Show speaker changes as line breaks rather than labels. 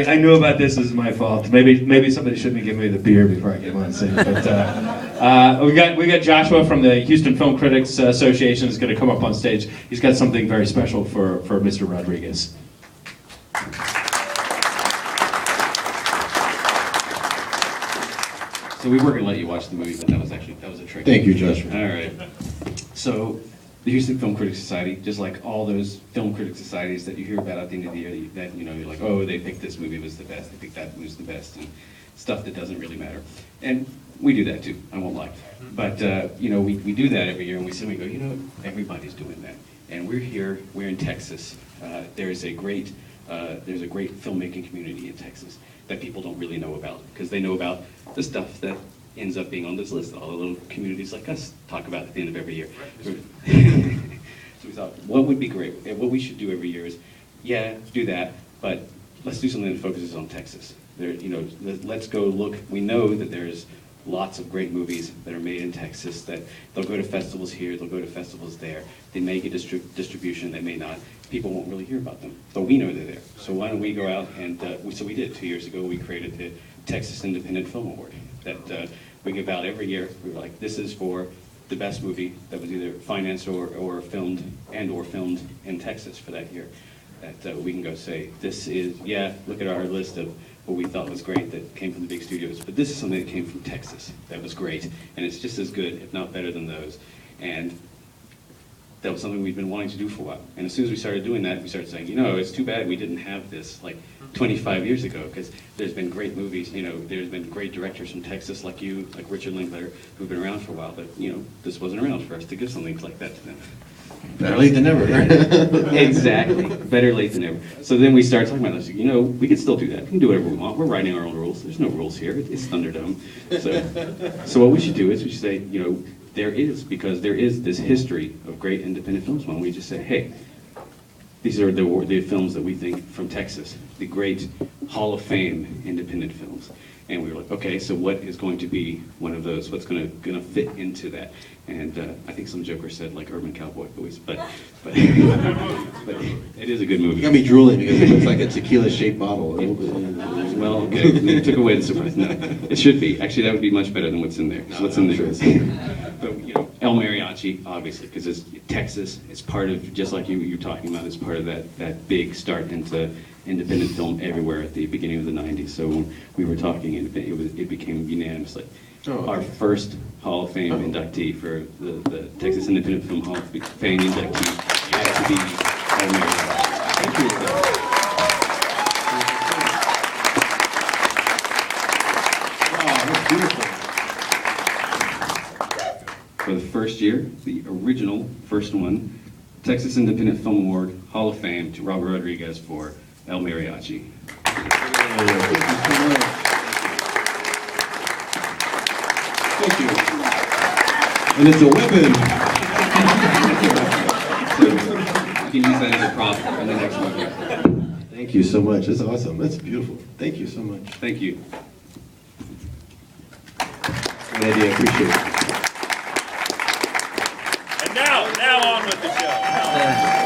I knew about this. This is my fault. Maybe somebody shouldn't have given me the beer before I came on stage. But we got Joshua from the Houston Film Critics Association is going to come up on stage. He's got something very special for Mr. Rodriguez.
So we were going to let you watch the movie, but that was a trick.
Thank you, Joshua.
All right. So the Houston Film Critics Society, just like all those film critic societies that you hear about at the end of the year, that you're like, oh, they picked this movie was the best, they picked that was the best, and stuff that doesn't really matter. And we do that too. I won't lie. But we do that every year, and we go, everybody's doing that, and we're here. We're in Texas. There's a great filmmaking community in Texas that people don't really know about, because they know about the stuff that ends up being on this list. All the little communities like us talk about at the end of every year. So we thought, what would be great, and what we should do every year is, do that, but let's do something that focuses on Texas. Let's go look. We know that there's lots of great movies that are made in Texas, that they'll go to festivals here, they'll go to festivals there. They may get distribution, they may not. People won't really hear about them, but we know they're there. So why don't we go out and, so we did 2 years ago, we created the Texas Independent Film Award that we give out every year. We were like, this is for the best movie that was either financed or filmed in Texas for that year. That we can go say, this is, look at our list of what we thought was great that came from the big studios, but this is something that came from Texas that was great, and it's just as good, if not better than those. And that was something we'd been wanting to do for a while. And as soon as we started doing that, we started saying, it's too bad we didn't have this like 25 years ago, because there's been great movies, there's been great directors from Texas like you, like Richard Linklater, who've been around for a while, but this wasn't around for us to give something like that to them.
Better late than never.
Exactly. Better late than never. So then we started talking about this. We can still do that. We can do whatever we want. We're writing our own rules. There's no rules here. It's Thunderdome. So what we should do is we should say, because there is this history of great independent films. Why don't we just say, hey, these are the films that we think from Texas, the great Hall of Fame independent films. And we were like, okay, so what is going to be one of those? What's going to fit into that? And I think some joker said like Urban Cowboy Boys, but it is a good movie.
You got me drooling because it looks like a tequila-shaped bottle.
Well, okay, you took away the surprise. No, it should be. Actually, that would be much better than what's in there. So what's in there is, but El Mariachi, obviously, because it's Texas. It's part of, just like you're talking about, it's part of that big start into independent film everywhere at the beginning of the 90s. So when we were talking, it became unanimous. Like, our first Hall of Fame inductee for the Texas Independent Film Hall of Fame inductee had to be El Mariachi. Thank you.
Wow, that's beautiful.
For the first year, the original first one, Texas Independent Film Award Hall of Fame to Robert Rodriguez for El Mariachi.
Thank you. And it's a weapon.
So you can use that as a prop in the next movie.
Thank you so much. That's awesome. That's beautiful. Thank you so much.
Thank you.
Good idea. Appreciate it.
And now on with the show.